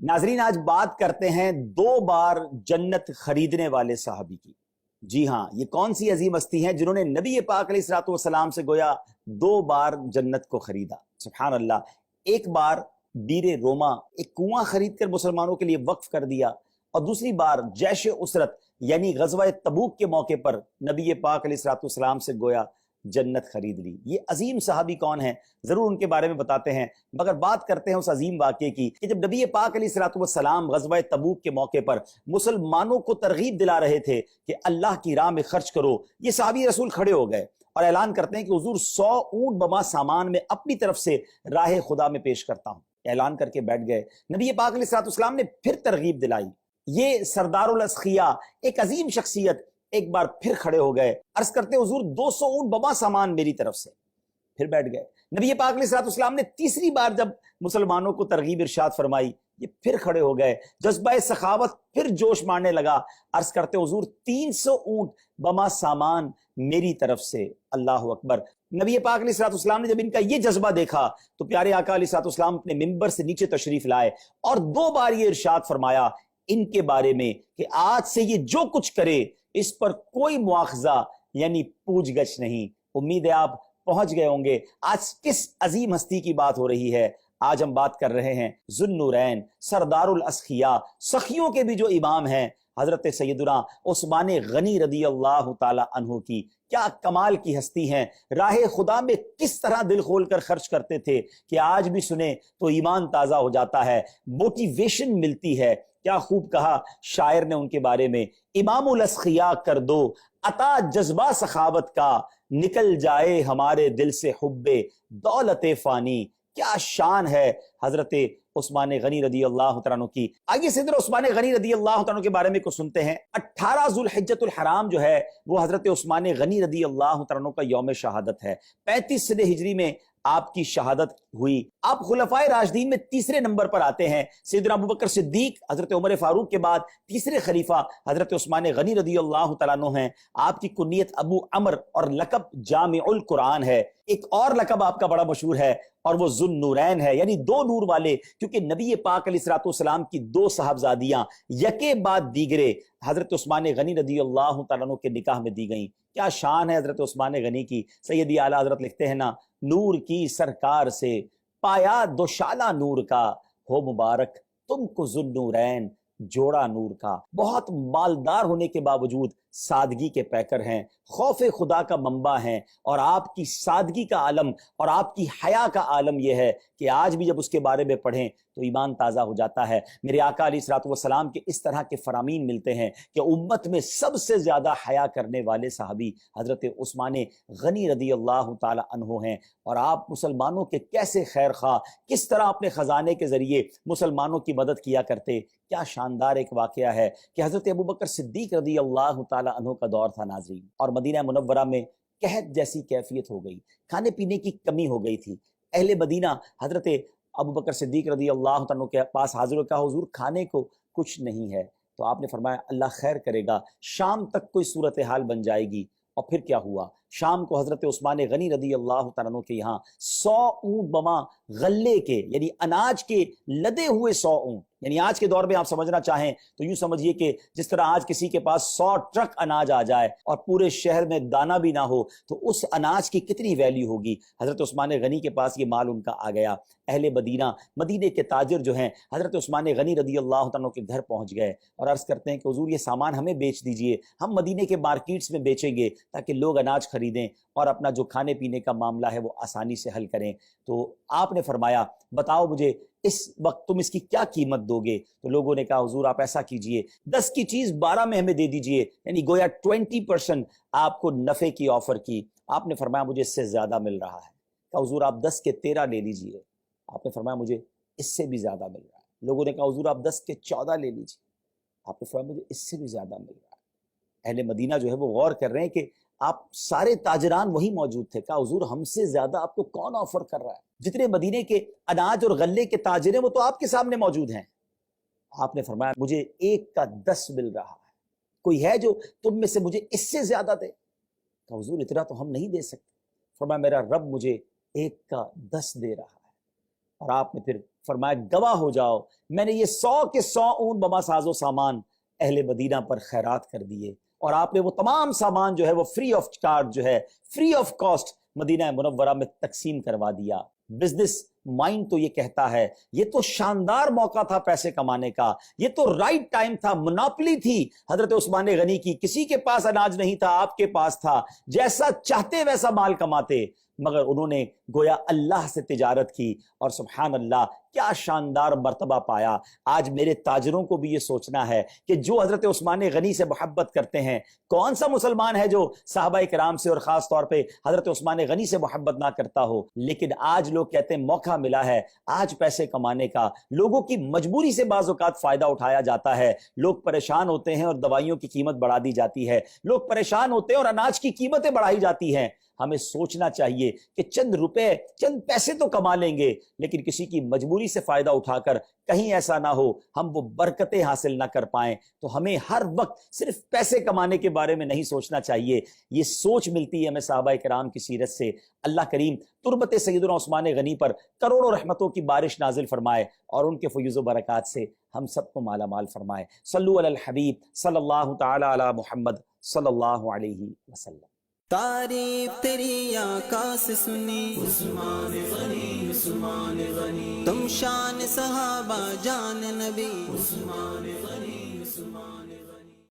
ناظرین، آج بات کرتے ہیں 2 بار جنت خریدنے والے صحابی کی۔ جی ہاں، یہ کون سی عظیم ہستی ہیں جنہوں نے نبی پاک علیہ الصلوۃ والسلام سے گویا 2 بار جنت کو خریدا۔ سبحان اللہ۔ ایک بار بیر روما، ایک کنواں خرید کر مسلمانوں کے لیے وقف کر دیا، اور دوسری بار جیش اسرت یعنی غزوہ تبوک کے موقع پر نبی پاک علیہ الصلوۃ والسلام سے گویا جنت خرید لی۔ یہ عظیم صحابی کون ہیں، ضرور ان کے بارے میں بتاتے ہیں، مگر بات کرتے ہیں اس عظیم واقعے کی کہ جب نبی پاک علیہ الصلوۃ والسلام غزوہ تبوک کے موقع پر مسلمانوں کو ترغیب دلا رہے تھے کہ اللہ کی راہ میں خرچ کرو، یہ صحابی رسول کھڑے ہو گئے اور اعلان کرتے ہیں کہ حضور 100 اونٹ بما سامان میں اپنی طرف سے راہ خدا میں پیش کرتا ہوں۔ اعلان کر کے بیٹھ گئے۔ نبی پاک علیہ الصلوۃ والسلام نے پھر ترغیب دلائی۔ یہ سردار الاسخیاء، ایک عظیم شخصیت، ایک بار پھر کھڑے ہو گئے، عرض کرتے حضور 200 اونٹ بما سامان میری طرف سے۔ پھر بیٹھ گئے۔ نبی پاک علیہ الصلوۃ والسلام نے تیسری بار جب مسلمانوں کو ترغیب ارشاد فرمائی، یہ پھر کھڑے ہو گئے، جذبہ سخاوت پھر جوش مارنے لگا، عرض کرتے حضور 300 اونٹ بما سامان میری طرف سے۔ اللہ اکبر۔ نبی پاک علیہ الصلوۃ والسلام نے جب ان کا یہ جذبہ دیکھا تو پیارے آقا علیہ الصلوۃ والسلام اپنے ممبر سے نیچے تشریف لائے اور 2 بار یہ ارشاد فرمایا ان کے بارے میں کہ آج سے یہ جو کچھ کرے اس پر کوئی مواخذہ یعنی پوچھ گچھ نہیں۔ امید ہے آپ پہنچ گئے ہوں گے آج کس عظیم ہستی کی بات ہو رہی ہے۔ آج ہم بات کر رہے ہیں ذو النورین، سردار الاسخیاء، سخیوں کے بھی جو امام ہیں، حضرت سیدنا عثمان غنی رضی اللہ تعالی عنہ کی۔ کیا کمال کی ہستی ہیں، راہ خدا میں کس طرح دل کھول کر خرچ کرتے تھے کہ آج بھی سنیں تو ایمان تازہ ہو جاتا ہے، موٹیویشن ملتی ہے۔ کیا خوب کہا شاعر نے ان کے بارے میں، امام الاسخیاء کر دو عطا جذبہ سخاوت کا، نکل جائے ہمارے دل سے حب دولت فانی۔ کیا شان ہے حضرت عثمان غنی رضی اللہ تعالیٰ عنہ کی۔ آئیے سیدنا عثمان غنی رضی اللہ تعالیٰ عنہ کے بارے میں کچھ سنتے ہیں۔ 18 ذو الحجۃ الحرام جو ہے وہ حضرت عثمان غنی رضی اللہ تعالیٰ عنہ کا یوم شہادت ہے۔ 35 سنہ ہجری میں آپ کی شہادت ہوئی۔ آپ خلفائے راشدین میں تیسرے نمبر پر آتے ہیں۔ سیدنا ابوبکر صدیق حضرت عمر فاروق کے بعد تیسرے خلیفہ حضرت عثمان غنی رضی اللہ تعالیٰ عنہ ہیں۔ آپ کی کنیت ابو عمر اور لقب جامع القرآن ہے۔ ایک اور لقب آپ کا بڑا مشہور ہے اور وہ ذو النورین ہے، یعنی 2 نور والے، کیونکہ نبی پاک علیہ الصلوۃ والسلام کی 2 صاحبزادیاں یکے بعد دیگرے حضرت عثمان غنی رضی اللہ تعالیٰ عنہ کے نکاح میں دی گئیں۔ کیا شان ہے حضرت عثمان غنی کی۔ سیدی اعلیٰ حضرت لکھتے ہیں نا، نور کی سرکار سے پایا دوشالہ نور کا، ہو مبارک تم کو ذو النورین جوڑا نور کا۔ بہت مالدار ہونے کے باوجود سادگی کے پیکر ہیں، خوف خدا کا منبع ہیں، اور آپ کی سادگی کا عالم اور آپ کی حیا کا عالم یہ ہے کہ آج بھی جب اس کے بارے میں پڑھیں تو ایمان تازہ ہو جاتا ہے۔ میرے آقا علیہ الصلوۃ والسلام کے اس طرح کے فرامین ملتے ہیں کہ امت میں سب سے زیادہ حیا کرنے والے صحابی حضرت عثمان غنی رضی اللہ تعالی عنہ ہیں، اور آپ مسلمانوں کے کیسے خیر خواہ، کس طرح اپنے خزانے کے ذریعے مسلمانوں کی مدد کیا کرتے۔ کیا شاندار ایک واقعہ ہے کہ حضرت ابوبکر صدیق رضی اللہ تعالی عنہ کا دور تھا ناظرین، اور مدینہ منورہ میں قحط جیسی کیفیت ہو گئی، کھانے پینے کی کمی ہو گئی تھی۔ اہل مدینہ حضرت ابوبکر صدیق رضی اللہ عنہ کے پاس حاضر ہو، کہا حضور کھانے کو کچھ نہیں ہے، تو آپ نے فرمایا اللہ خیر کرے گا، شام تک کوئی صورتحال بن جائے گی۔ اور پھر کیا ہوا، شام کو حضرت عثمان غنی رضی اللہ تعالیٰ عنہ کے یہاں 100 اونٹ بما غلے کے یعنی اناج کے لدے ہوئے 100 اونٹ، یعنی آج کے دور میں آپ سمجھنا چاہیں تو یوں سمجھیے کہ جس طرح آج کسی کے پاس 100 ٹرک اناج آ جائے اور پورے شہر میں دانہ بھی نہ ہو تو اس اناج کی کتنی ویلیو ہوگی۔ حضرت عثمان غنی کے پاس یہ مال ان کا آ گیا۔ اہل مدینہ، مدینے کے تاجر جو ہیں، حضرت عثمان غنی رضی اللہ عنہ کے گھر پہنچ گئے اور عرض کرتے ہیں کہ حضور یہ سامان ہمیں بیچ دیجئے، ہم مدینے کے مارکیٹس میں بیچیں گے تاکہ لوگ اناج خریدیں اور اپنا جو کھانے پینے کا معاملہ ہے وہ آسانی سے حل کریں۔ تو آپ نے فرمایا بتاؤ مجھے اس وقت تم اس کی کیا قیمت دو گے؟ تو لوگوں نے کہا حضور آپ ایسا کیجئے 10 کی چیز 12 میں ہمیں دے دیجئے، یعنی گویا 20% آپ کو نفع کی آفر کی۔ آپ نے فرمایا مجھے اس سے زیادہ مل رہا ہے۔ کہا حضور آپ 10 کے 13 لے لیجئے۔ آپ نے فرمایا مجھے اس سے بھی زیادہ مل رہا ہے۔ لوگوں نے کہا حضور آپ 10 کے 14 لے لیجئے۔ آپ نے فرمایا مجھے اس سے بھی زیادہ مل رہا ہے۔ اہل مدینہ جو ہے وہ غور کر رہے ہیں کہ آپ سارے تاجران وہی موجود تھے۔ کہا حضور ہم سے زیادہ آپ کو کون آفر کر رہا ہے؟ جتنے مدینے کے اناج اور غلے کے تاجر ہیں وہ تو آپ کے سامنے موجود ہیں۔ آپ نے فرمایا مجھے 1 کا 10 مل رہا ہے، کوئی ہے جو تم میں سے مجھے اس سے زیادہ دے؟ کہا حضور اتنا تو ہم نہیں دے سکتے۔ فرمایا میرا رب مجھے 1 کا 10 دے رہا ہے۔ اور آپ نے پھر فرمایا گواہ ہو جاؤ میں نے یہ 100 کے 100 اونٹ بما ساز و سامان اہل مدینہ پر خیرات کر دیے، اور آپ نے وہ تمام سامان جو ہے وہ فری آف چارج جو ہے فری آف کاسٹ مدینہ منورہ میں تقسیم کروا دیا۔ بزنس مائنڈ تو یہ کہتا ہے یہ تو شاندار موقع تھا پیسے کمانے کا، یہ تو رائٹ ٹائم تھا، مناپلی تھی حضرت عثمان غنی کی، کسی کے پاس اناج نہیں تھا، آپ کے پاس تھا، جیسا چاہتے ویسا مال کماتے، مگر انہوں نے گویا اللہ سے تجارت کی اور سبحان اللہ کیا شاندار مرتبہ پایا۔ آج میرے تاجروں کو بھی یہ سوچنا ہے کہ جو حضرت عثمان غنی سے محبت کرتے ہیں، کون سا مسلمان ہے جو صحابہ کرام سے اور خاص طور پہ حضرت عثمان غنی سے محبت نہ کرتا ہو؟ لیکن آج لوگ کہتے ہیں موقع ملا ہے آج پیسے کمانے کا، لوگوں کی مجبوری سے بعض اوقات فائدہ اٹھایا جاتا ہے، لوگ پریشان ہوتے ہیں اور دوائیوں کی قیمت بڑھا دی جاتی ہے، لوگ پریشان ہوتے ہیں اور اناج کی قیمتیں بڑھائی جاتی ہیں۔ ہمیں سوچنا چاہیے کہ چند روپے چند پیسے تو کما لیں گے، لیکن کسی کی مجبوری سے فائدہ اٹھا کر کہیں ایسا نہ ہو ہم وہ برکتیں حاصل نہ کر پائیں۔ تو ہمیں ہر وقت صرف پیسے کمانے کے بارے میں نہیں سوچنا چاہیے، یہ سوچ ملتی ہے ہمیں صحابہ کرام کی سیرت سے۔ اللہ کریم تربت سیدنا عثمان غنی پر کروڑوں رحمتوں کی بارش نازل فرمائے اور ان کے فیوز و برکات سے ہم سب کو مالا مال فرمائے۔ صلو علی الحبیب صلی اللہ تعالی علی محمد صلی اللہ علیہ وسلم۔ تعریف تیری آقا سے سنی عثمان غنی، عثمان غنی، تم شان صحابہ جان نبی عثمان غنی، عثمان